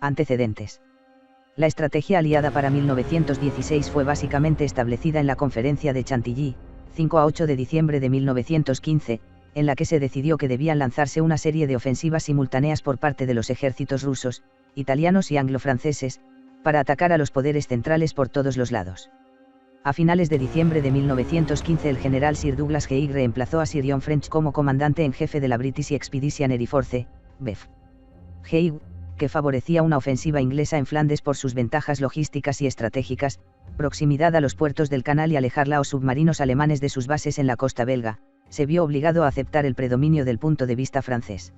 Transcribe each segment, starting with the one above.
Antecedentes. La estrategia aliada para 1916 fue básicamente establecida en la Conferencia de Chantilly, 5 a 8 de diciembre de 1915, en la que se decidió que debían lanzarse una serie de ofensivas simultáneas por parte de los ejércitos rusos, italianos y anglo-franceses, para atacar a los poderes centrales por todos los lados. A finales de diciembre de 1915 el general Sir Douglas Haig reemplazó a Sir John French como comandante en jefe de la British Expeditionary Force, BEF. Haig, que favorecía una ofensiva inglesa en Flandes por sus ventajas logísticas y estratégicas, proximidad a los puertos del canal y alejar los submarinos alemanes de sus bases en la costa belga, se vio obligado a aceptar el predominio del punto de vista francés.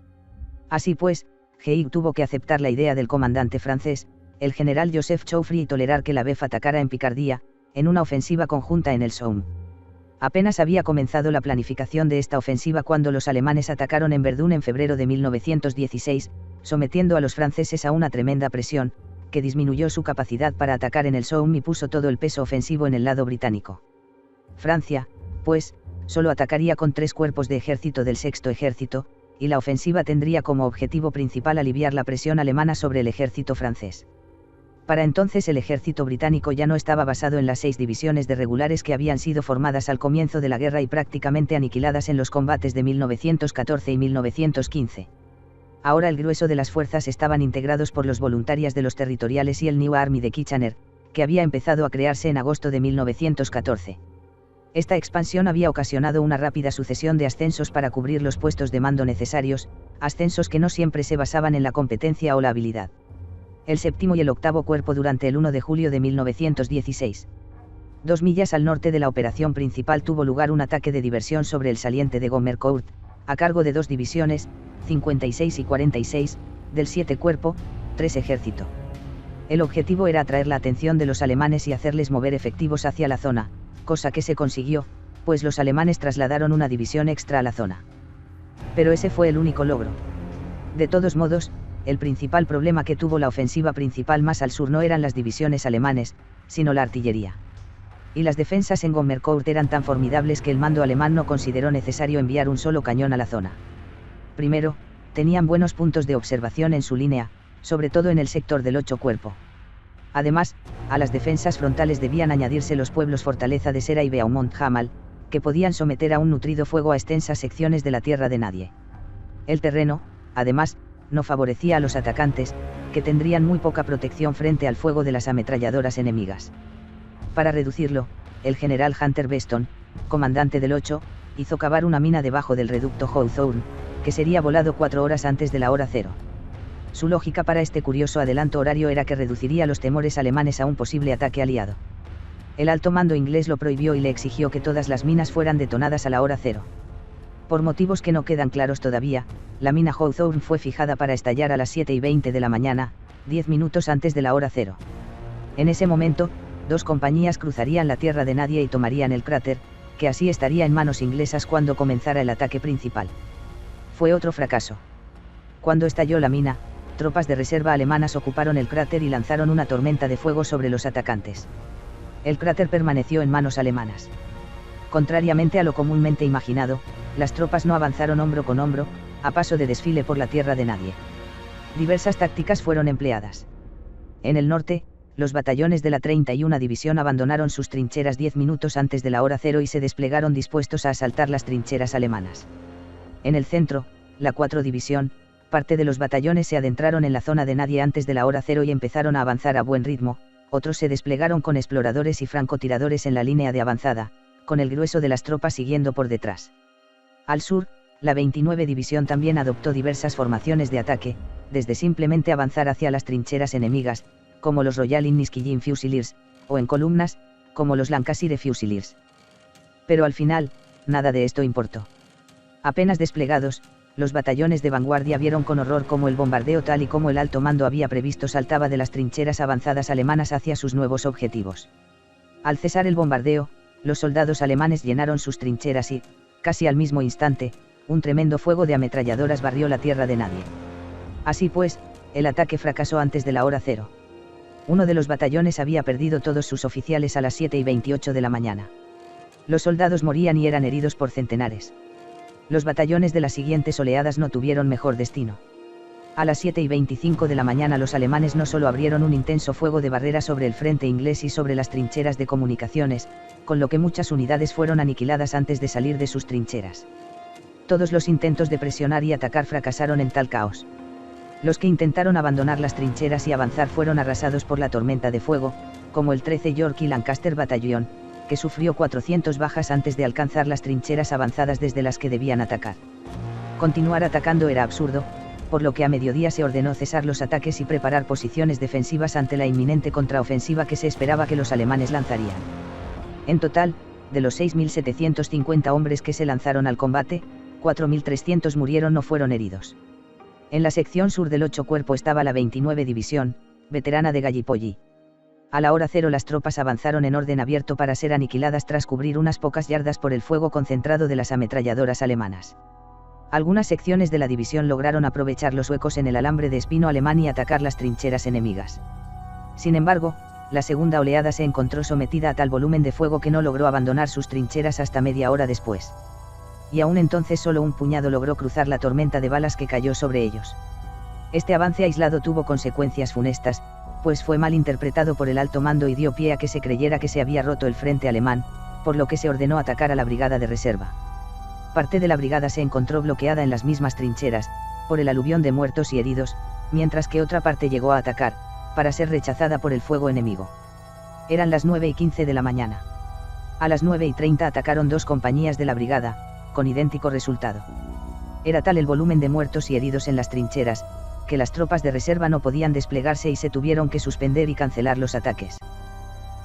Así pues, Haig tuvo que aceptar la idea del comandante francés, el general Joseph Joffre, y tolerar que la BEF atacara en Picardía, en una ofensiva conjunta en el Somme. Apenas había comenzado la planificación de esta ofensiva cuando los alemanes atacaron en Verdún en febrero de 1916, sometiendo a los franceses a una tremenda presión, que disminuyó su capacidad para atacar en el Somme y puso todo el peso ofensivo en el lado británico. Francia, pues, solo atacaría con 3 cuerpos de ejército del Sexto Ejército, y la ofensiva tendría como objetivo principal aliviar la presión alemana sobre el ejército francés. Para entonces el ejército británico ya no estaba basado en las 6 divisiones de regulares que habían sido formadas al comienzo de la guerra y prácticamente aniquiladas en los combates de 1914 y 1915. Ahora el grueso de las fuerzas estaban integrados por los voluntarios de los territoriales y el New Army de Kitchener, que había empezado a crearse en agosto de 1914. Esta expansión había ocasionado una rápida sucesión de ascensos para cubrir los puestos de mando necesarios, ascensos que no siempre se basaban en la competencia o la habilidad. El 7º y el 8º cuerpo durante el 1 de julio de 1916. 2 millas al norte de la operación principal tuvo lugar un ataque de diversión sobre el saliente de Gommercourt, a cargo de 2 divisiones, 56 y 46, del 7 cuerpo, 3 ejército. El objetivo era atraer la atención de los alemanes y hacerles mover efectivos hacia la zona, cosa que se consiguió, pues los alemanes trasladaron una división extra a la zona. Pero ese fue el único logro. De todos modos, el principal problema que tuvo la ofensiva principal más al sur no eran las divisiones alemanes, sino la artillería. Y las defensas en Gommercourt eran tan formidables que el mando alemán no consideró necesario enviar un solo cañón a la zona. Primero, tenían buenos puntos de observación en su línea, sobre todo en el sector del 8 cuerpo. Además, a las defensas frontales debían añadirse los pueblos Fortaleza de Sera y Beaumont-Hamel, que podían someter a un nutrido fuego a extensas secciones de la tierra de nadie. El terreno, además, no favorecía a los atacantes, que tendrían muy poca protección frente al fuego de las ametralladoras enemigas. Para reducirlo, el general Hunter Beston, comandante del 8, hizo cavar una mina debajo del reducto Hawthorne, que sería volado 4 horas antes de la hora cero. Su lógica para este curioso adelanto horario era que reduciría los temores alemanes a un posible ataque aliado. El alto mando inglés lo prohibió y le exigió que todas las minas fueran detonadas a la hora cero. Por motivos que no quedan claros todavía, la mina Hawthorne fue fijada para estallar a las 7:20 de la mañana, 10 minutos antes de la hora cero. En ese momento, 2 compañías cruzarían la tierra de nadie y tomarían el cráter, que así estaría en manos inglesas cuando comenzara el ataque principal. Fue otro fracaso. Cuando estalló la mina, tropas de reserva alemanas ocuparon el cráter y lanzaron una tormenta de fuego sobre los atacantes. El cráter permaneció en manos alemanas. Contrariamente a lo comúnmente imaginado, las tropas no avanzaron hombro con hombro, a paso de desfile por la tierra de nadie. Diversas tácticas fueron empleadas. En el norte, los batallones de la 31 División abandonaron sus trincheras 10 minutos antes de la hora cero y se desplegaron dispuestos a asaltar las trincheras alemanas. En el centro, la 4 División, parte de los batallones se adentraron en la zona de nadie antes de la hora cero y empezaron a avanzar a buen ritmo, otros se desplegaron con exploradores y francotiradores en la línea de avanzada, con el grueso de las tropas siguiendo por detrás. Al sur, la 29 División también adoptó diversas formaciones de ataque, desde simplemente avanzar hacia las trincheras enemigas, como los Royal Inniskilling Fusiliers, o en columnas, como los Lancashire Fusiliers. Pero al final, nada de esto importó. Apenas desplegados, los batallones de vanguardia vieron con horror cómo el bombardeo tal y como el alto mando había previsto saltaba de las trincheras avanzadas alemanas hacia sus nuevos objetivos. Al cesar el bombardeo, los soldados alemanes llenaron sus trincheras y, casi al mismo instante, un tremendo fuego de ametralladoras barrió la tierra de nadie. Así pues, el ataque fracasó antes de la hora cero. Uno de los batallones había perdido todos sus oficiales a las 7:28 de la mañana. Los soldados morían y eran heridos por centenares. Los batallones de las siguientes oleadas no tuvieron mejor destino. A las 7:25 de la mañana los alemanes no solo abrieron un intenso fuego de barrera sobre el frente inglés y sobre las trincheras de comunicaciones, con lo que muchas unidades fueron aniquiladas antes de salir de sus trincheras. Todos los intentos de presionar y atacar fracasaron en tal caos. Los que intentaron abandonar las trincheras y avanzar fueron arrasados por la tormenta de fuego, como el 13 York y Lancaster Battalion, que sufrió 400 bajas antes de alcanzar las trincheras avanzadas desde las que debían atacar. Continuar atacando era absurdo, por lo que a mediodía se ordenó cesar los ataques y preparar posiciones defensivas ante la inminente contraofensiva que se esperaba que los alemanes lanzarían. En total, de los 6.750 hombres que se lanzaron al combate, 4.300 murieron o fueron heridos. En la sección sur del 8 Cuerpo estaba la 29 División, veterana de Gallipoli. A la hora cero las tropas avanzaron en orden abierto para ser aniquiladas tras cubrir unas pocas yardas por el fuego concentrado de las ametralladoras alemanas. Algunas secciones de la división lograron aprovechar los huecos en el alambre de espino alemán y atacar las trincheras enemigas. Sin embargo, la segunda oleada se encontró sometida a tal volumen de fuego que no logró abandonar sus trincheras hasta media hora después. Y aún entonces solo un puñado logró cruzar la tormenta de balas que cayó sobre ellos. Este avance aislado tuvo consecuencias funestas, pues fue mal interpretado por el alto mando y dio pie a que se creyera que se había roto el frente alemán, por lo que se ordenó atacar a la brigada de reserva. Parte de la brigada se encontró bloqueada en las mismas trincheras, por el aluvión de muertos y heridos, mientras que otra parte llegó a atacar, para ser rechazada por el fuego enemigo. Eran las 9:15 de la mañana. A las 9:30 atacaron 2 compañías de la brigada, con idéntico resultado. Era tal el volumen de muertos y heridos en las trincheras, que las tropas de reserva no podían desplegarse y se tuvieron que suspender y cancelar los ataques.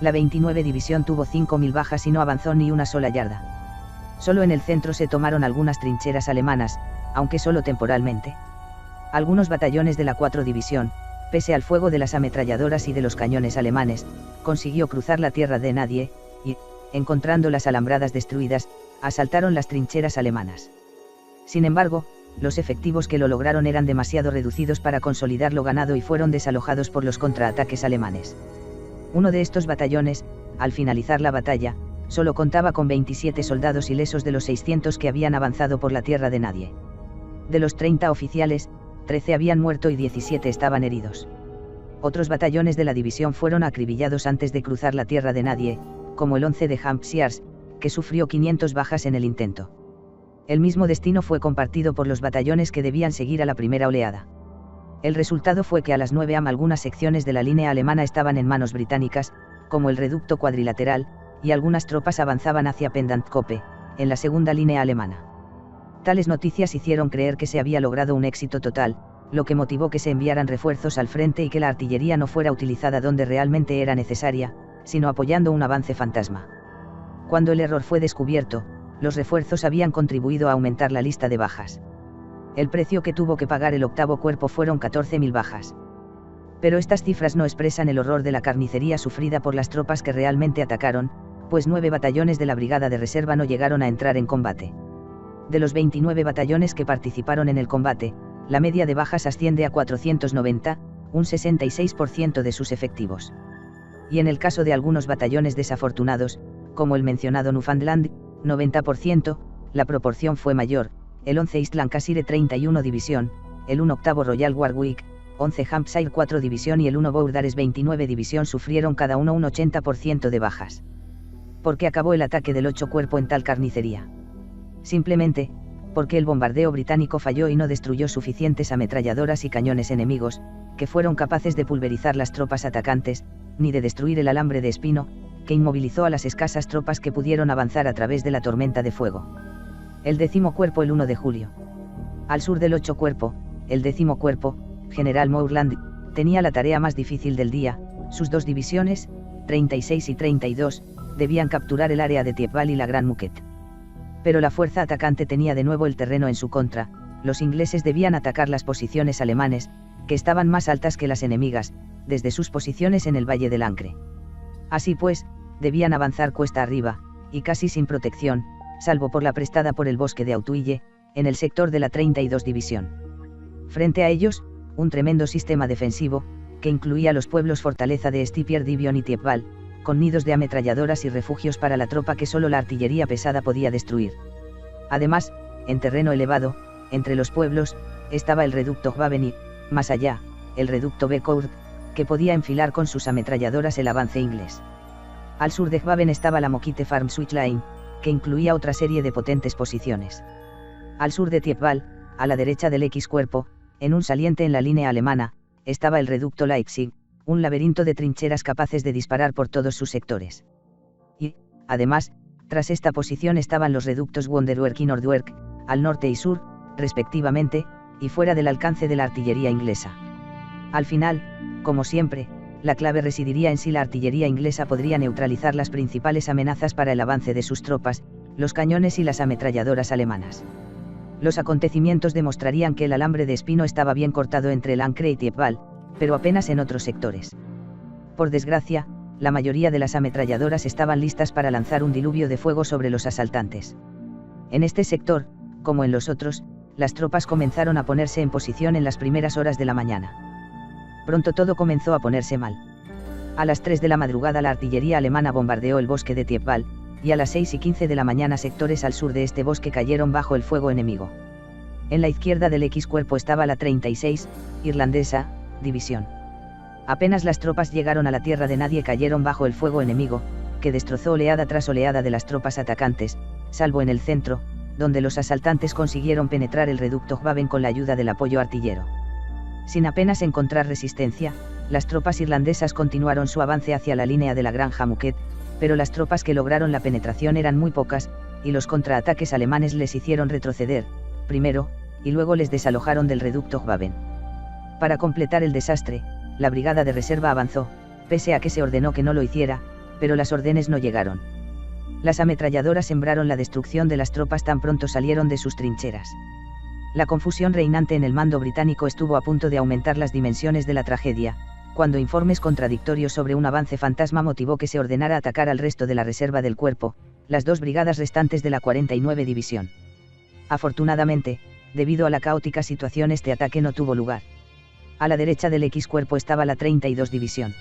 La 29 División tuvo 5.000 bajas y no avanzó ni una sola yarda. Solo en el centro se tomaron algunas trincheras alemanas, aunque solo temporalmente. Algunos batallones de la 4 División, pese al fuego de las ametralladoras y de los cañones alemanes, consiguió cruzar la tierra de nadie, y, encontrando las alambradas destruidas, asaltaron las trincheras alemanas. Sin embargo, los efectivos que lo lograron eran demasiado reducidos para consolidar lo ganado y fueron desalojados por los contraataques alemanes. Uno de estos batallones, al finalizar la batalla, solo contaba con 27 soldados ilesos de los 600 que habían avanzado por la tierra de nadie. De los 30 oficiales, 13 habían muerto y 17 estaban heridos. Otros batallones de la división fueron acribillados antes de cruzar la tierra de nadie, como el 11 de Hampshires, que sufrió 500 bajas en el intento. El mismo destino fue compartido por los batallones que debían seguir a la primera oleada. El resultado fue que a las 9 am algunas secciones de la línea alemana estaban en manos británicas, como el reducto cuadrilateral, y algunas tropas avanzaban hacia Pendantkoppe, en la segunda línea alemana. Tales noticias hicieron creer que se había logrado un éxito total, lo que motivó que se enviaran refuerzos al frente y que la artillería no fuera utilizada donde realmente era necesaria, sino apoyando un avance fantasma. Cuando el error fue descubierto, los refuerzos habían contribuido a aumentar la lista de bajas. El precio que tuvo que pagar el 8º Cuerpo fueron 14.000 bajas. Pero estas cifras no expresan el horror de la carnicería sufrida por las tropas que realmente atacaron, pues 9 batallones de la brigada de reserva no llegaron a entrar en combate. De los 29 batallones que participaron en el combate, la media de bajas asciende a 490, un 66% de sus efectivos. Y en el caso de algunos batallones desafortunados, como el mencionado Newfoundland, 90%, la proporción fue mayor, el 11 East Lancashire 31 División, el 1/8 Royal Warwick, 11 Hampshire 4 División y el 1 Bordares 29 División sufrieron cada uno un 80% de bajas. ¿Por qué acabó el ataque del 8 Cuerpo en tal carnicería? Simplemente, porque el bombardeo británico falló y no destruyó suficientes ametralladoras y cañones enemigos, que fueron capaces de pulverizar las tropas atacantes, ni de destruir el alambre de espino, que inmovilizó a las escasas tropas que pudieron avanzar a través de la tormenta de fuego. El 10º Cuerpo el 1 de julio. Al sur del 8 Cuerpo, el 10º Cuerpo, General Moorland, tenía la tarea más difícil del día. Sus 2 divisiones, 36 y 32, debían capturar el área de Thiepval y la Gran Muquet. Pero la fuerza atacante tenía de nuevo el terreno en su contra. Los ingleses debían atacar las posiciones alemanes, que estaban más altas que las enemigas, desde sus posiciones en el Valle del Ancre. Así pues, debían avanzar cuesta arriba, y casi sin protección, salvo por la prestada por el bosque de Autuille, en el sector de la 32 División. Frente a ellos, un tremendo sistema defensivo, que incluía los pueblos fortaleza de Stipier Divion y Thiepval, con nidos de ametralladoras y refugios para la tropa que solo la artillería pesada podía destruir. Además, en terreno elevado, entre los pueblos, estaba el reducto Gwaveney, más allá, el reducto Becourt, que podía enfilar con sus ametralladoras el avance inglés. Al sur de Gwaben estaba la Moquette Farm Switch Line, que incluía otra serie de potentes posiciones. Al sur de Thiepval, a la derecha del X cuerpo, en un saliente en la línea alemana, estaba el reducto Leipzig, un laberinto de trincheras capaces de disparar por todos sus sectores. Y, además, tras esta posición estaban los reductos Wonderwerk y Nordwerk, al norte y sur, respectivamente, y fuera del alcance de la artillería inglesa. Al final, como siempre, la clave residiría en si la artillería inglesa podría neutralizar las principales amenazas para el avance de sus tropas, los cañones y las ametralladoras alemanas. Los acontecimientos demostrarían que el alambre de espino estaba bien cortado entre el Ancre y Thiepval, pero apenas en otros sectores. Por desgracia, la mayoría de las ametralladoras estaban listas para lanzar un diluvio de fuego sobre los asaltantes. En este sector, como en los otros, las tropas comenzaron a ponerse en posición en las primeras horas de la mañana. Pronto todo comenzó a ponerse mal. A las 3 de la madrugada la artillería alemana bombardeó el bosque de Thiepval, y a las 6:15 de la mañana sectores al sur de este bosque cayeron bajo el fuego enemigo. En la izquierda del X cuerpo estaba la 36, irlandesa, división. Apenas las tropas llegaron a la tierra de nadie cayeron bajo el fuego enemigo, que destrozó oleada tras oleada de las tropas atacantes, salvo en el centro, donde los asaltantes consiguieron penetrar el reducto Gwaben con la ayuda del apoyo artillero. Sin apenas encontrar resistencia, las tropas irlandesas continuaron su avance hacia la línea de la Granja Muquet, pero las tropas que lograron la penetración eran muy pocas, y los contraataques alemanes les hicieron retroceder, primero, y luego les desalojaron del reducto Gwaben. Para completar el desastre, la brigada de reserva avanzó, pese a que se ordenó que no lo hiciera, pero las órdenes no llegaron. Las ametralladoras sembraron la destrucción de las tropas tan pronto salieron de sus trincheras. La confusión reinante en el mando británico estuvo a punto de aumentar las dimensiones de la tragedia, cuando informes contradictorios sobre un avance fantasma motivó que se ordenara atacar al resto de la reserva del cuerpo, las 2 brigadas restantes de la 49 División. Afortunadamente, debido a la caótica situación este ataque no tuvo lugar. A la derecha del X cuerpo estaba la 32 División.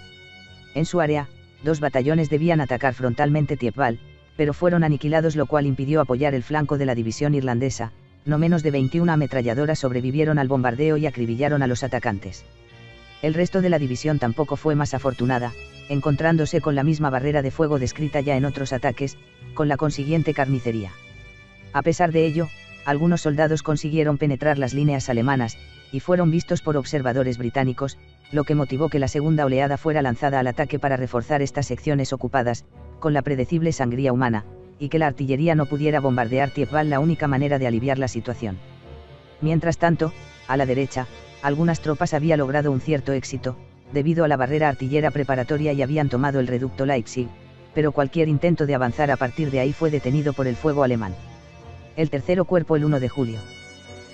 En su área, 2 batallones debían atacar frontalmente Thiepval, pero fueron aniquilados lo cual impidió apoyar el flanco de la división irlandesa. No menos de 21 ametralladoras sobrevivieron al bombardeo y acribillaron a los atacantes. El resto de la división tampoco fue más afortunada, encontrándose con la misma barrera de fuego descrita ya en otros ataques, con la consiguiente carnicería. A pesar de ello, algunos soldados consiguieron penetrar las líneas alemanas, y fueron vistos por observadores británicos, lo que motivó que la segunda oleada fuera lanzada al ataque para reforzar estas secciones ocupadas, con la predecible sangría humana, y que la artillería no pudiera bombardear Thiepval la única manera de aliviar la situación. Mientras tanto, a la derecha, algunas tropas habían logrado un cierto éxito, debido a la barrera artillera preparatoria y habían tomado el reducto Leipzig, pero cualquier intento de avanzar a partir de ahí fue detenido por el fuego alemán. El tercero cuerpo el 1 de julio.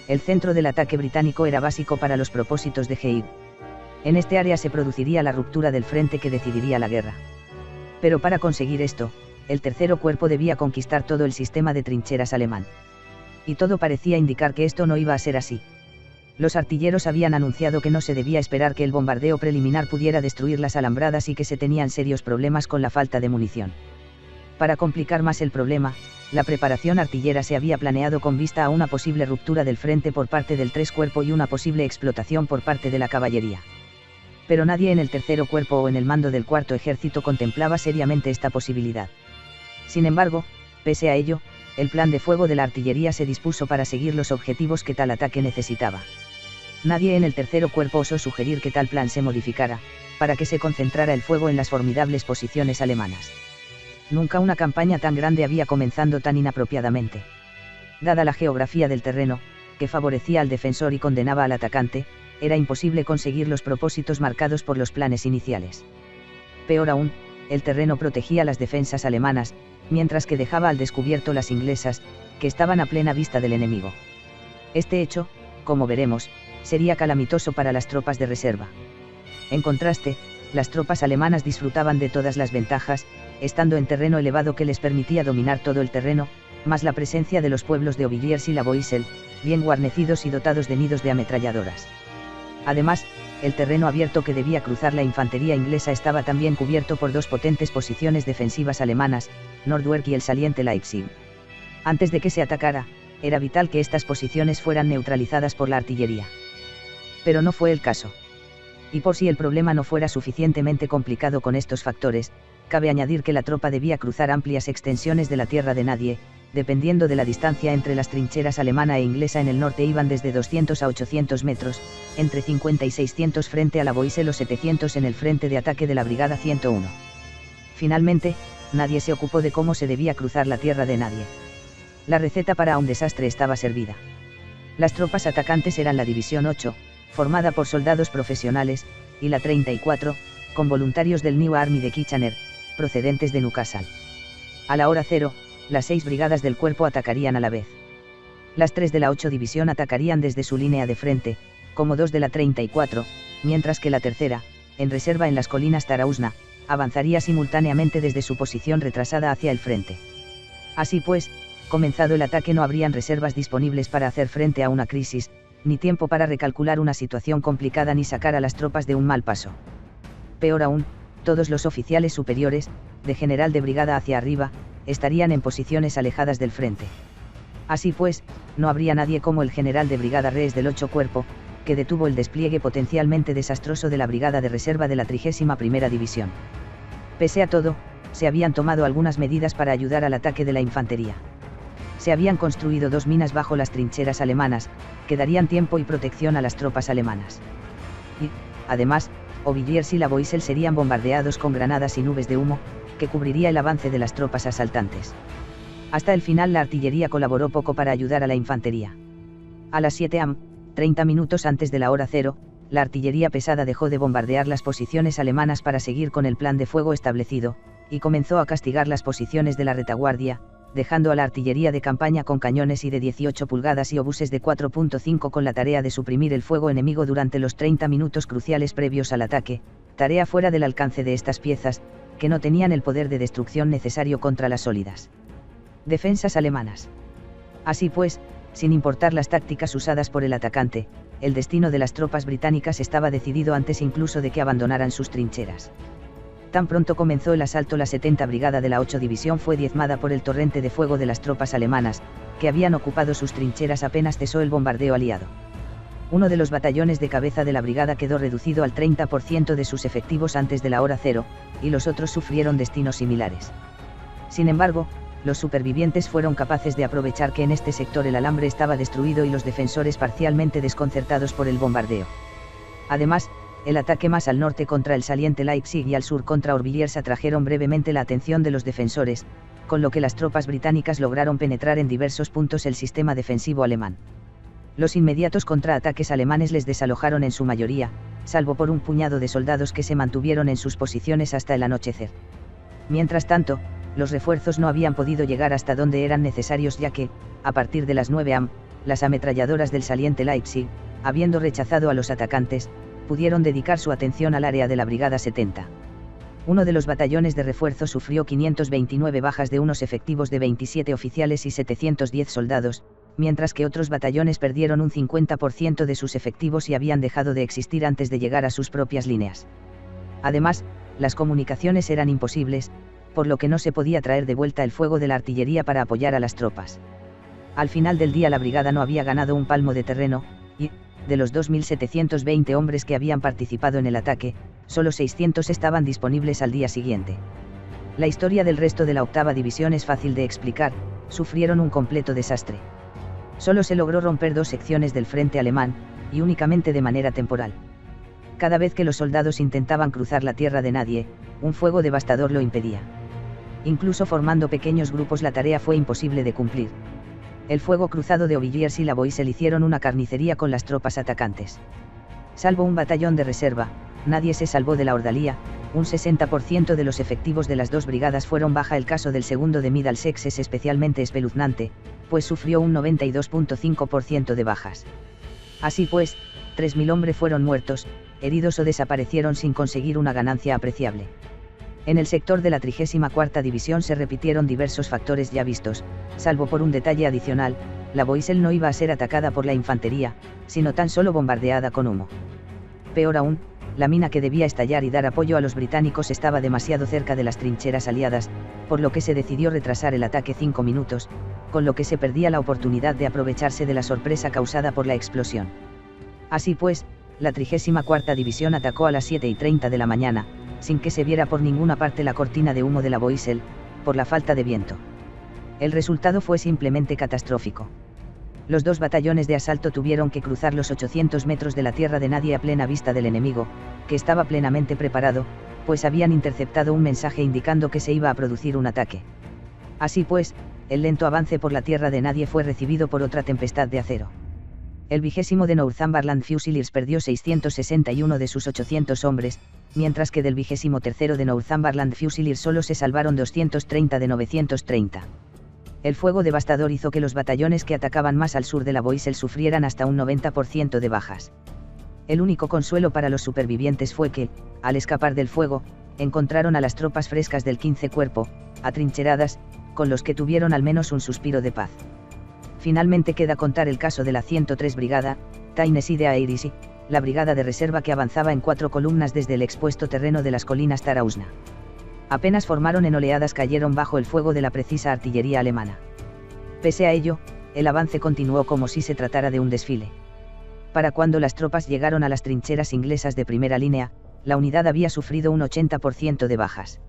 El centro del ataque británico era básico para los propósitos de Heide. En este área se produciría la ruptura del frente que decidiría la guerra. Pero para conseguir esto, el tercero cuerpo debía conquistar todo el sistema de trincheras alemán. Y todo parecía indicar que esto no iba a ser así. Los artilleros habían anunciado que no se debía esperar que el bombardeo preliminar pudiera destruir las alambradas y que se tenían serios problemas con la falta de munición. Para complicar más el problema, la preparación artillera se había planeado con vista a una posible ruptura del frente por parte del 3 cuerpo y una posible explotación por parte de la caballería. Pero nadie en el tercero cuerpo o en el mando del cuarto ejército contemplaba seriamente esta posibilidad. Sin embargo, pese a ello, el plan de fuego de la artillería se dispuso para seguir los objetivos que tal ataque necesitaba. Nadie en el tercero cuerpo osó sugerir que tal plan se modificara, para que se concentrara el fuego en las formidables posiciones alemanas. Nunca una campaña tan grande había comenzado tan inapropiadamente. Dada la geografía del terreno, que favorecía al defensor y condenaba al atacante, era imposible conseguir los propósitos marcados por los planes iniciales. Peor aún, el terreno protegía las defensas alemanas, mientras que dejaba al descubierto las inglesas, que estaban a plena vista del enemigo. Este hecho, como veremos, sería calamitoso para las tropas de reserva. En contraste, las tropas alemanas disfrutaban de todas las ventajas, estando en terreno elevado que les permitía dominar todo el terreno, más la presencia de los pueblos de Auvilliers y la Boissel, bien guarnecidos y dotados de nidos de ametralladoras. Además, el terreno abierto que debía cruzar la infantería inglesa estaba también cubierto por 2 potentes posiciones defensivas alemanas, Nordwerk y el saliente Leipzig. Antes de que se atacara, era vital que estas posiciones fueran neutralizadas por la artillería. Pero no fue el caso. Y por si el problema no fuera suficientemente complicado con estos factores, cabe añadir que la tropa debía cruzar amplias extensiones de la tierra de nadie, dependiendo de la distancia entre las trincheras alemana e inglesa en el norte iban desde 200 a 800 metros, entre 50 y 600 frente a la Boissel o 700 en el frente de ataque de la Brigada 101. Finalmente, nadie se ocupó de cómo se debía cruzar la tierra de nadie. La receta para un desastre estaba servida. Las tropas atacantes eran la División 8, formada por soldados profesionales, y la 34, con voluntarios del New Army de Kitchener, procedentes de Newcastle. A la hora cero, las 6 brigadas del cuerpo atacarían a la vez. Las 3 de la 8 división atacarían desde su línea de frente, como 2 de la 34, mientras que la tercera, en reserva en las colinas Tarausna, avanzaría simultáneamente desde su posición retrasada hacia el frente. Así pues, comenzado el ataque no habrían reservas disponibles para hacer frente a una crisis, ni tiempo para recalcular una situación complicada ni sacar a las tropas de un mal paso. Peor aún, todos los oficiales superiores, de general de brigada hacia arriba, estarían en posiciones alejadas del frente. Así pues, no habría nadie como el general de brigada Rees del 8 Cuerpo, que detuvo el despliegue potencialmente desastroso de la brigada de reserva de la 31ª División. Pese a todo, se habían tomado algunas medidas para ayudar al ataque de la infantería. Se habían construido 2 minas bajo las trincheras alemanas, que darían tiempo y protección a las tropas alemanas. Y, además, Auvilliers y la Boissel serían bombardeados con granadas y nubes de humo, que cubriría el avance de las tropas asaltantes. Hasta el final la artillería colaboró poco para ayudar a la infantería. A las 7 am, 30 minutos antes de la hora cero, la artillería pesada dejó de bombardear las posiciones alemanas para seguir con el plan de fuego establecido, y comenzó a castigar las posiciones de la retaguardia, dejando a la artillería de campaña con cañones y de 18 pulgadas y obuses de 4.5 con la tarea de suprimir el fuego enemigo durante los 30 minutos cruciales previos al ataque, tarea fuera del alcance de estas piezas, que no tenían el poder de destrucción necesario contra las sólidas defensas alemanas. Así pues, sin importar las tácticas usadas por el atacante, el destino de las tropas británicas estaba decidido antes incluso de que abandonaran sus trincheras. Tan pronto comenzó el asalto, la 70 Brigada de la 8 División fue diezmada por el torrente de fuego de las tropas alemanas, que habían ocupado sus trincheras apenas cesó el bombardeo aliado. Uno de los batallones de cabeza de la brigada quedó reducido al 30% de sus efectivos antes de la hora cero, y los otros sufrieron destinos similares. Sin embargo, los supervivientes fueron capaces de aprovechar que en este sector el alambre estaba destruido y los defensores parcialmente desconcertados por el bombardeo. Además, el ataque más al norte contra el saliente Leipzig y al sur contra Auvilliers atrajeron brevemente la atención de los defensores, con lo que las tropas británicas lograron penetrar en diversos puntos el sistema defensivo alemán. Los inmediatos contraataques alemanes les desalojaron en su mayoría, salvo por un puñado de soldados que se mantuvieron en sus posiciones hasta el anochecer. Mientras tanto, los refuerzos no habían podido llegar hasta donde eran necesarios ya que, a partir de las 9 am, las ametralladoras del saliente Leipzig, habiendo rechazado a los atacantes, pudieron dedicar su atención al área de la Brigada 70. Uno de los batallones de refuerzo sufrió 529 bajas de unos efectivos de 27 oficiales y 710 soldados, mientras que otros batallones perdieron un 50% de sus efectivos y habían dejado de existir antes de llegar a sus propias líneas. Además, las comunicaciones eran imposibles, por lo que no se podía traer de vuelta el fuego de la artillería para apoyar a las tropas. Al final del día la brigada no había ganado un palmo de terreno, y, de los 2.720 hombres que habían participado en el ataque, solo 600 estaban disponibles al día siguiente. La historia del resto de la 8ª División es fácil de explicar, sufrieron un completo desastre. Solo se logró romper 2 secciones del frente alemán, y únicamente de manera temporal. Cada vez que los soldados intentaban cruzar la tierra de nadie, un fuego devastador lo impedía. Incluso formando pequeños grupos la tarea fue imposible de cumplir. El fuego cruzado de Auvilliers y la Boissel hicieron una carnicería con las tropas atacantes. Salvo un batallón de reserva, nadie se salvó de la ordalía, un 60% de los efectivos de las 2 brigadas fueron baja. El caso del segundo de Middlesex es especialmente espeluznante, pues sufrió un 92.5% de bajas. Así pues, 3.000 hombres fueron muertos, heridos o desaparecieron sin conseguir una ganancia apreciable. En el sector de la 34ª División se repitieron diversos factores ya vistos, salvo por un detalle adicional, la Boissel no iba a ser atacada por la infantería, sino tan solo bombardeada con humo. Peor aún, la mina que debía estallar y dar apoyo a los británicos estaba demasiado cerca de las trincheras aliadas, por lo que se decidió retrasar el ataque 5 minutos, con lo que se perdía la oportunidad de aprovecharse de la sorpresa causada por la explosión. Así pues, la 34ª División atacó a las 7:30 de la mañana, sin que se viera por ninguna parte la cortina de humo de la Boissel, por la falta de viento. El resultado fue simplemente catastrófico. Los dos batallones de asalto tuvieron que cruzar los 800 metros de la tierra de nadie a plena vista del enemigo, que estaba plenamente preparado, pues habían interceptado un mensaje indicando que se iba a producir un ataque. Así pues, el lento avance por la tierra de nadie fue recibido por otra tempestad de acero. El 20º de Northumberland Fusiliers perdió 661 de sus 800 hombres, mientras que del 23º de Northumberland Fusiliers solo se salvaron 230 de 930. El fuego devastador hizo que los batallones que atacaban más al sur de la Boissel sufrieran hasta un 90% de bajas. El único consuelo para los supervivientes fue que, al escapar del fuego, encontraron a las tropas frescas del 15 Cuerpo, atrincheradas, con los que tuvieron al menos un suspiro de paz. Finalmente queda contar el caso de la 103 Brigada, Tennessee de Airisi, la brigada de reserva que avanzaba en 4 columnas desde el expuesto terreno de las colinas Tarausna. Apenas formaron en oleadas cayeron bajo el fuego de la precisa artillería alemana. Pese a ello, el avance continuó como si se tratara de un desfile. Para cuando las tropas llegaron a las trincheras inglesas de primera línea, la unidad había sufrido un 80% de bajas.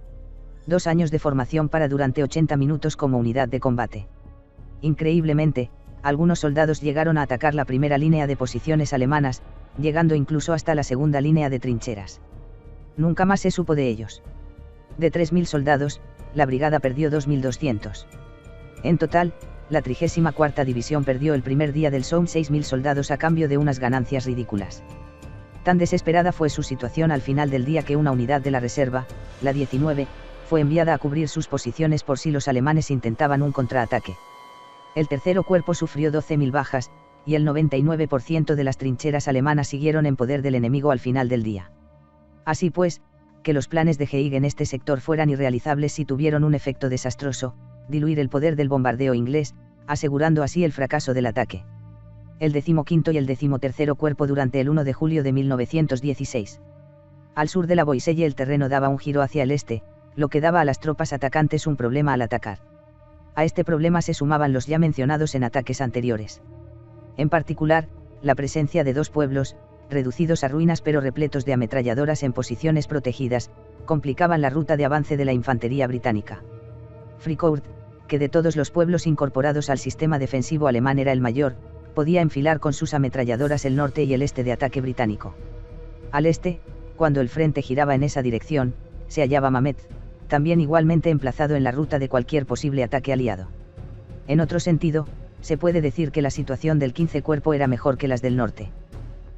2 años de formación para durante 80 minutos como unidad de combate. Increíblemente, algunos soldados llegaron a atacar la primera línea de posiciones alemanas, llegando incluso hasta la segunda línea de trincheras. Nunca más se supo de ellos. De 3.000 soldados, la brigada perdió 2.200. En total, la 34ª División perdió el primer día del Somme 6.000 soldados a cambio de unas ganancias ridículas. Tan desesperada fue su situación al final del día que una unidad de la reserva, la 19, fue enviada a cubrir sus posiciones por si los alemanes intentaban un contraataque. El tercero cuerpo sufrió 12.000 bajas, y el 99% de las trincheras alemanas siguieron en poder del enemigo al final del día. Así pues, que los planes de Haig en este sector fueran irrealizables y tuvieron un efecto desastroso, diluir el poder del bombardeo inglés, asegurando así el fracaso del ataque. El 15º y el 13º Cuerpo durante el 1 de julio de 1916. Al sur de la Boisselle el terreno daba un giro hacia el este, lo que daba a las tropas atacantes un problema al atacar. A este problema se sumaban los ya mencionados en ataques anteriores. En particular, la presencia de 2 pueblos, reducidos a ruinas pero repletos de ametralladoras en posiciones protegidas, complicaban la ruta de avance de la infantería británica. Fricourt, que de todos los pueblos incorporados al sistema defensivo alemán era el mayor, podía enfilar con sus ametralladoras el norte y el este de ataque británico. Al este, cuando el frente giraba en esa dirección, se hallaba Mamet, también igualmente emplazado en la ruta de cualquier posible ataque aliado. En otro sentido, se puede decir que la situación del 15 Cuerpo era mejor que las del norte.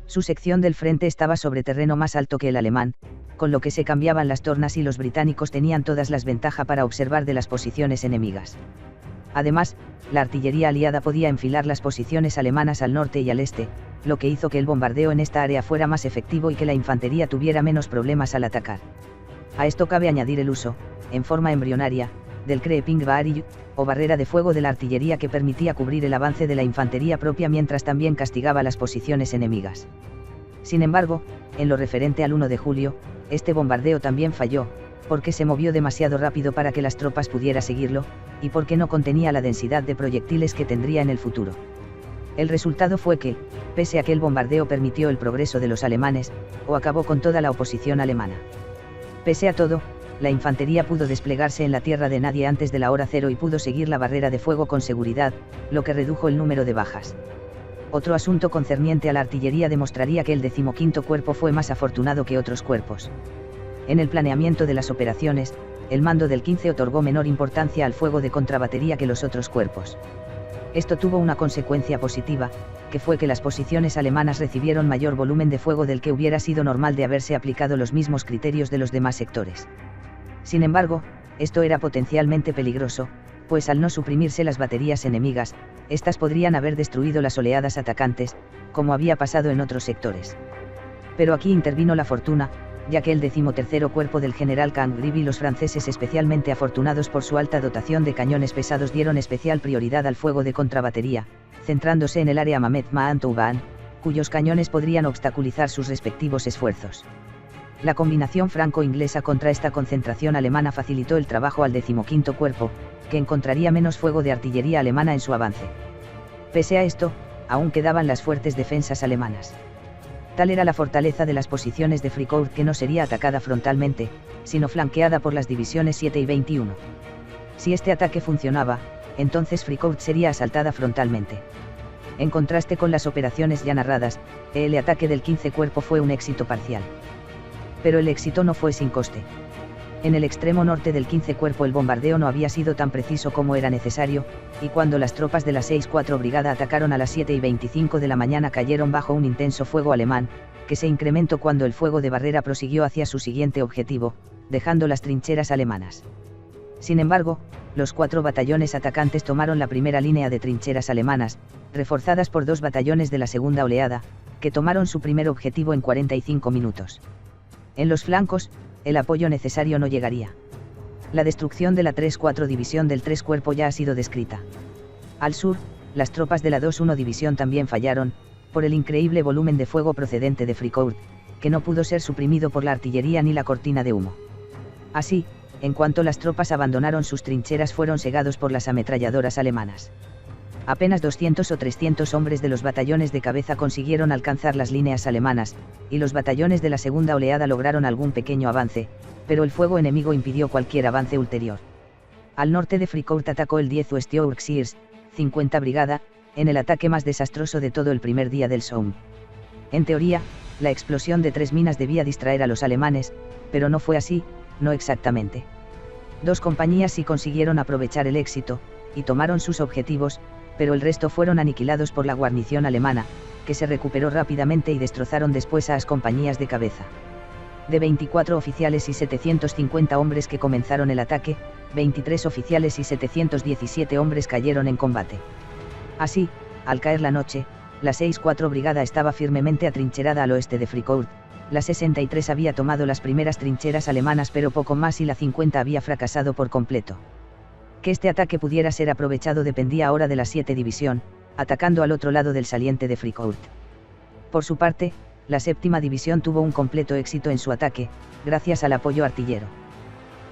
Su sección del frente estaba sobre terreno más alto que el alemán, con lo que se cambiaban las tornas y los británicos tenían todas las ventajas para observar de las posiciones enemigas. Además, la artillería aliada podía enfilar las posiciones alemanas al norte y al este, lo que hizo que el bombardeo en esta área fuera más efectivo y que la infantería tuviera menos problemas al atacar. A esto cabe añadir el uso, en forma embrionaria, del Creeping Barrier, o barrera de fuego de la artillería que permitía cubrir el avance de la infantería propia mientras también castigaba las posiciones enemigas. Sin embargo, en lo referente al 1 de julio, este bombardeo también falló, porque se movió demasiado rápido para que las tropas pudieran seguirlo, y porque no contenía la densidad de proyectiles que tendría en el futuro. El resultado fue que, pese a que el bombardeo permitió el progreso de los alemanes, o acabó con toda la oposición alemana. Pese a todo, la infantería pudo desplegarse en la tierra de nadie antes de la hora cero y pudo seguir la barrera de fuego con seguridad, lo que redujo el número de bajas. Otro asunto concerniente a la artillería demostraría que el 15º Cuerpo fue más afortunado que otros cuerpos. En el planeamiento de las operaciones, el mando del 15 otorgó menor importancia al fuego de contrabatería que los otros cuerpos. Esto tuvo una consecuencia positiva, que fue que las posiciones alemanas recibieron mayor volumen de fuego del que hubiera sido normal de haberse aplicado los mismos criterios de los demás sectores. Sin embargo, esto era potencialmente peligroso, pues al no suprimirse las baterías enemigas, estas podrían haber destruido las oleadas atacantes, como había pasado en otros sectores. Pero aquí intervino la fortuna, ya que el 13º Cuerpo del general Cangrave y los franceses, especialmente afortunados por su alta dotación de cañones pesados, dieron especial prioridad al fuego de contrabatería, centrándose en el área Mamet-Mahantouban, cuyos cañones podrían obstaculizar sus respectivos esfuerzos. La combinación franco-inglesa contra esta concentración alemana facilitó el trabajo al 15º Cuerpo, que encontraría menos fuego de artillería alemana en su avance. Pese a esto, aún quedaban las fuertes defensas alemanas. Tal era la fortaleza de las posiciones de Fricourt que no sería atacada frontalmente, sino flanqueada por las divisiones 7 y 21. Si este ataque funcionaba, entonces Fricourt sería asaltada frontalmente. En contraste con las operaciones ya narradas, el ataque del 15 Cuerpo fue un éxito parcial. Pero el éxito no fue sin coste. En el extremo norte del 15 Cuerpo el bombardeo no había sido tan preciso como era necesario, y cuando las tropas de la 6-4 Brigada atacaron a las 7:25 de la mañana cayeron bajo un intenso fuego alemán, que se incrementó cuando el fuego de barrera prosiguió hacia su siguiente objetivo, dejando las trincheras alemanas. Sin embargo, los 4 batallones atacantes tomaron la primera línea de trincheras alemanas, reforzadas por 2 batallones de la segunda oleada, que tomaron su primer objetivo en 45 minutos. En los flancos, el apoyo necesario no llegaría. La destrucción de la 3-4 división del 3 Cuerpo ya ha sido descrita. Al sur, las tropas de la 2-1 división también fallaron, por el increíble volumen de fuego procedente de Fricourt, que no pudo ser suprimido por la artillería ni la cortina de humo. Así, en cuanto las tropas abandonaron sus trincheras fueron cegados por las ametralladoras alemanas. Apenas 200 o 300 hombres de los batallones de cabeza consiguieron alcanzar las líneas alemanas, y los batallones de la segunda oleada lograron algún pequeño avance, pero el fuego enemigo impidió cualquier avance ulterior. Al norte de Fricourt atacó el 10 West Yorkshires, 50 Brigada, en el ataque más desastroso de todo el primer día del Somme. En teoría, la explosión de 3 minas debía distraer a los alemanes, pero no fue así, no exactamente. 2 compañías sí consiguieron aprovechar el éxito, y tomaron sus objetivos, pero el resto fueron aniquilados por la guarnición alemana, que se recuperó rápidamente y destrozaron después a las compañías de cabeza. De 24 oficiales y 750 hombres que comenzaron el ataque, 23 oficiales y 717 hombres cayeron en combate. Así, al caer la noche, la 6-4 Brigada estaba firmemente atrincherada al oeste de Fricourt, la 63 había tomado las primeras trincheras alemanas pero poco más y la 50 había fracasado por completo. Que este ataque pudiera ser aprovechado dependía ahora de la 7 División, atacando al otro lado del saliente de Fricourt. Por su parte, la 7ª División tuvo un completo éxito en su ataque, gracias al apoyo artillero.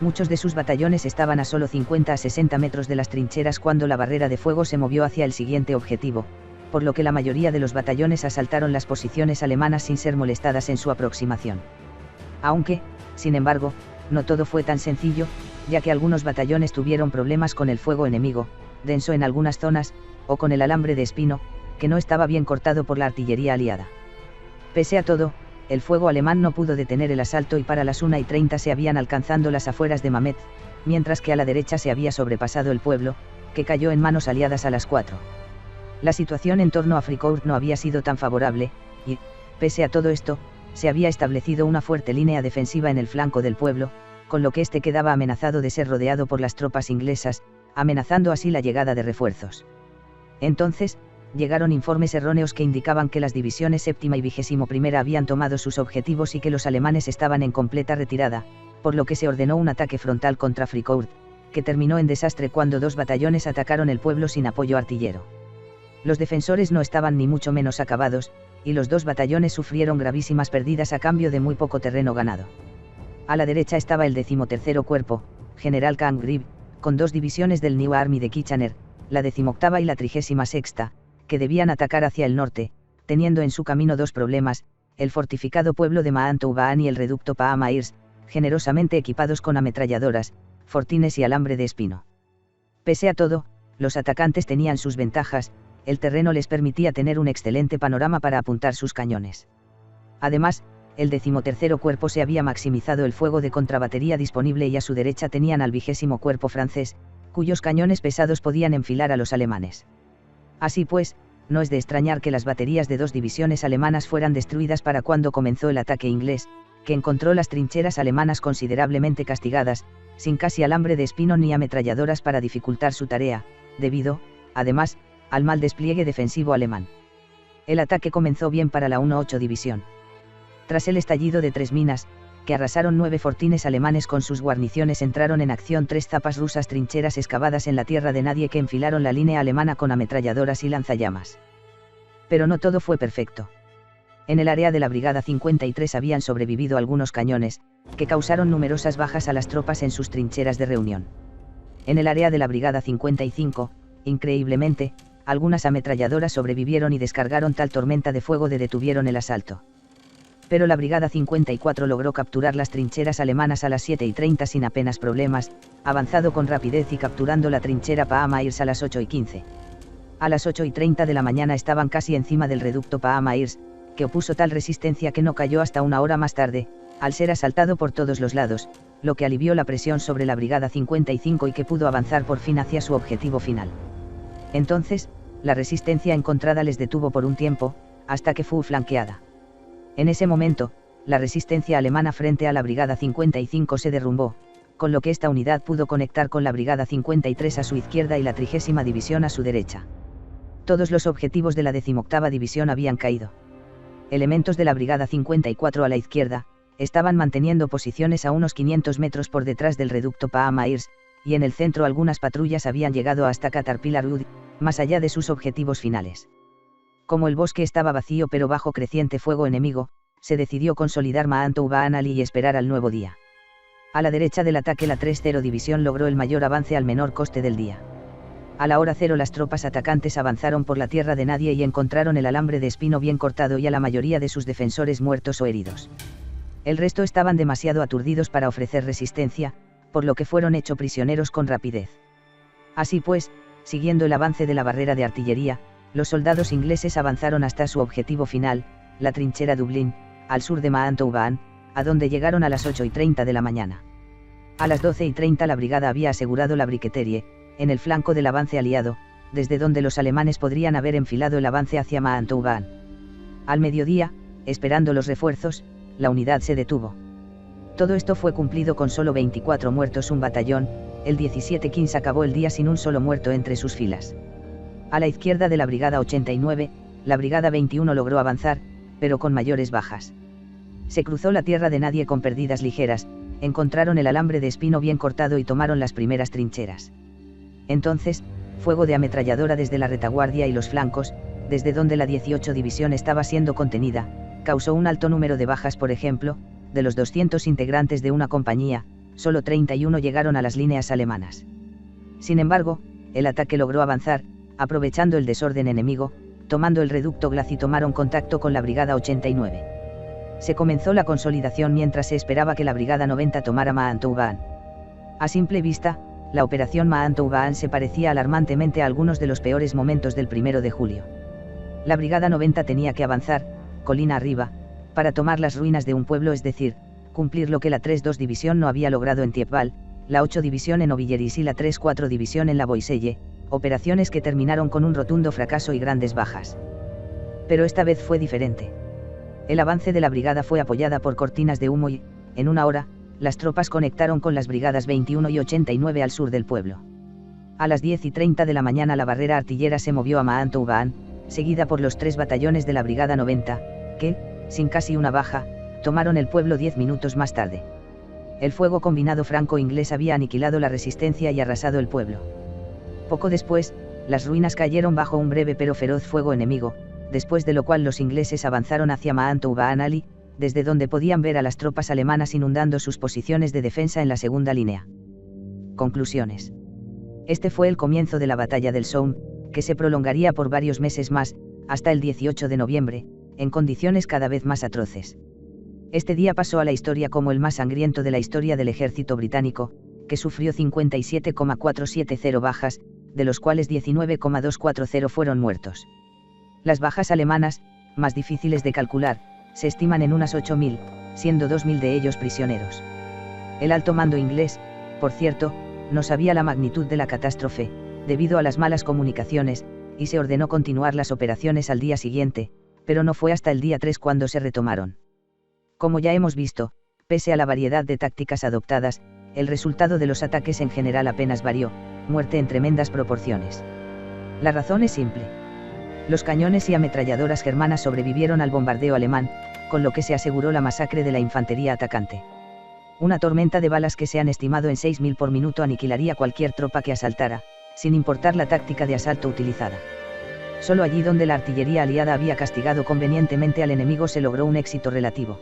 Muchos de sus batallones estaban a solo 50 a 60 metros de las trincheras cuando la barrera de fuego se movió hacia el siguiente objetivo, por lo que la mayoría de los batallones asaltaron las posiciones alemanas sin ser molestadas en su aproximación. Aunque, sin embargo, no todo fue tan sencillo, ya que algunos batallones tuvieron problemas con el fuego enemigo, denso en algunas zonas, o con el alambre de espino, que no estaba bien cortado por la artillería aliada. Pese a todo, el fuego alemán no pudo detener el asalto y para las 1:30 se habían alcanzado las afueras de Mametz, mientras que a la derecha se había sobrepasado el pueblo, que cayó en manos aliadas a las 4. La situación en torno a Fricourt no había sido tan favorable, y, pese a todo esto, se había establecido una fuerte línea defensiva en el flanco del pueblo, con lo que este quedaba amenazado de ser rodeado por las tropas inglesas, amenazando así la llegada de refuerzos. Entonces, llegaron informes erróneos que indicaban que las divisiones 7ª y 21ª habían tomado sus objetivos y que los alemanes estaban en completa retirada, por lo que se ordenó un ataque frontal contra Fricourt, que terminó en desastre cuando 2 batallones atacaron el pueblo sin apoyo artillero. Los defensores no estaban ni mucho menos acabados, y los 2 batallones sufrieron gravísimas pérdidas a cambio de muy poco terreno ganado. A la derecha estaba el 13º Cuerpo, General Congreve, con 2 divisiones del New Army de Kitchener, la 18ª y la 36ª, que debían atacar hacia el norte, teniendo en su camino 2 problemas, el fortificado pueblo de Maantouban y el reducto Paamairs, generosamente equipados con ametralladoras, fortines y alambre de espino. Pese a todo, los atacantes tenían sus ventajas, el terreno les permitía tener un excelente panorama para apuntar sus cañones. Además, el 13º Cuerpo se había maximizado el fuego de contrabatería disponible y a su derecha tenían al 20º Cuerpo francés, cuyos cañones pesados podían enfilar a los alemanes. Así pues, no es de extrañar que las baterías de 2 divisiones alemanas fueran destruidas para cuando comenzó el ataque inglés, que encontró las trincheras alemanas considerablemente castigadas, sin casi alambre de espino ni ametralladoras para dificultar su tarea, debido, además, al mal despliegue defensivo alemán. El ataque comenzó bien para la 1-8 División. Tras el estallido de 3 minas, que arrasaron 9 fortines alemanes con sus guarniciones, entraron en acción 3 zapas rusas, trincheras excavadas en la tierra de nadie que enfilaron la línea alemana con ametralladoras y lanzallamas. Pero no todo fue perfecto. En el área de la Brigada 53 habían sobrevivido algunos cañones, que causaron numerosas bajas a las tropas en sus trincheras de reunión. En el área de la Brigada 55, increíblemente, algunas ametralladoras sobrevivieron y descargaron tal tormenta de fuego que detuvieron el asalto. Pero la Brigada 54 logró capturar las trincheras alemanas a las 7:30 sin apenas problemas, avanzado con rapidez y capturando la trinchera Paameirs a las 8:15. A las 8:30 de la mañana estaban casi encima del reducto Paameirs, que opuso tal resistencia que no cayó hasta una hora más tarde, al ser asaltado por todos los lados, lo que alivió la presión sobre la Brigada 55 y que pudo avanzar por fin hacia su objetivo final. Entonces, la resistencia encontrada les detuvo por un tiempo, hasta que fue flanqueada. En ese momento, la resistencia alemana frente a la Brigada 55 se derrumbó, con lo que esta unidad pudo conectar con la Brigada 53 a su izquierda y la 30ª División a su derecha. Todos los objetivos de la 18ª División habían caído. Elementos de la Brigada 54 a la izquierda, estaban manteniendo posiciones a unos 500 metros por detrás del reducto Paameirs, y en el centro algunas patrullas habían llegado hasta Caterpillar Wood, más allá de sus objetivos finales. Como el bosque estaba vacío pero bajo creciente fuego enemigo, se decidió consolidar Maantou-Baanali y esperar al nuevo día. A la derecha del ataque la 30 División logró el mayor avance al menor coste del día. A la hora cero las tropas atacantes avanzaron por la tierra de nadie y encontraron el alambre de espino bien cortado y a la mayoría de sus defensores muertos o heridos. El resto estaban demasiado aturdidos para ofrecer resistencia, por lo que fueron hechos prisioneros con rapidez. Así pues, siguiendo el avance de la barrera de artillería, los soldados ingleses avanzaron hasta su objetivo final, la trinchera Dublín, al sur de Maantou-Baan, a donde llegaron a las 8:30 de la mañana. A las 12:30 la brigada había asegurado la Briqueterie, en el flanco del avance aliado, desde donde los alemanes podrían haber enfilado el avance hacia Maantou-Baan. Al mediodía, esperando los refuerzos, la unidad se detuvo. Todo esto fue cumplido con solo 24 muertos un batallón, el 17 Kings acabó el día sin un solo muerto entre sus filas. A la izquierda de la Brigada 89, la Brigada 21 logró avanzar, pero con mayores bajas. Se cruzó la tierra de nadie con pérdidas ligeras, encontraron el alambre de espino bien cortado y tomaron las primeras trincheras. Entonces, fuego de ametralladora desde la retaguardia y los flancos, desde donde la 18 División estaba siendo contenida, causó un alto número de bajas. Por ejemplo, de los 200 integrantes de una compañía, solo 31 llegaron a las líneas alemanas. Sin embargo, el ataque logró avanzar, aprovechando el desorden enemigo, tomando el reducto Glaz y tomaron contacto con la Brigada 89. Se comenzó la consolidación mientras se esperaba que la Brigada 90 tomara Maantou-Baan. A simple vista, la operación Maantou-Baan se parecía alarmantemente a algunos de los peores momentos del 1 de julio. La Brigada 90 tenía que avanzar, colina arriba, para tomar las ruinas de un pueblo, es decir, cumplir lo que la 3-2 División no había logrado en Thiepval, la 8 División en Ovilleris y la 3-4 División en la Boiselle, operaciones que terminaron con un rotundo fracaso y grandes bajas. Pero esta vez fue diferente. El avance de la brigada fue apoyada por cortinas de humo y, en una hora, las tropas conectaron con las brigadas 21 y 89 al sur del pueblo. A las 10:30 de la mañana la barrera artillera se movió a Maantou-Baan, seguida por los 3 batallones de la Brigada 90, que, sin casi una baja, tomaron el pueblo 10 minutos más tarde. El fuego combinado franco-inglés había aniquilado la resistencia y arrasado el pueblo. Poco después, las ruinas cayeron bajo un breve pero feroz fuego enemigo, después de lo cual los ingleses avanzaron hacia Maantou-Baanali, desde donde podían ver a las tropas alemanas inundando sus posiciones de defensa en la segunda línea. Conclusiones. Este fue el comienzo de la batalla del Somme, que se prolongaría por varios meses más, hasta el 18 de noviembre, en condiciones cada vez más atroces. Este día pasó a la historia como el más sangriento de la historia del ejército británico, que sufrió 57,470 bajas, de los cuales 19,240 fueron muertos. Las bajas alemanas, más difíciles de calcular, se estiman en unas 8.000, siendo 2.000 de ellos prisioneros. El alto mando inglés, por cierto, no sabía la magnitud de la catástrofe, debido a las malas comunicaciones, y se ordenó continuar las operaciones al día siguiente, pero no fue hasta el día 3 cuando se retomaron. Como ya hemos visto, pese a la variedad de tácticas adoptadas, el resultado de los ataques en general apenas varió, muerte en tremendas proporciones. La razón es simple. Los cañones y ametralladoras germanas sobrevivieron al bombardeo alemán, con lo que se aseguró la masacre de la infantería atacante. Una tormenta de balas que se han estimado en 6.000 por minuto aniquilaría cualquier tropa que asaltara, sin importar la táctica de asalto utilizada. Solo allí donde la artillería aliada había castigado convenientemente al enemigo se logró un éxito relativo.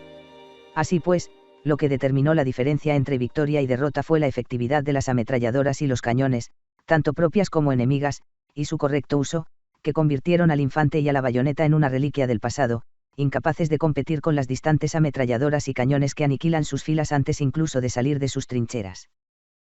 Así pues, lo que determinó la diferencia entre victoria y derrota fue la efectividad de las ametralladoras y los cañones, tanto propias como enemigas, y su correcto uso, que convirtieron al infante y a la bayoneta en una reliquia del pasado, incapaces de competir con las distantes ametralladoras y cañones que aniquilan sus filas antes incluso de salir de sus trincheras.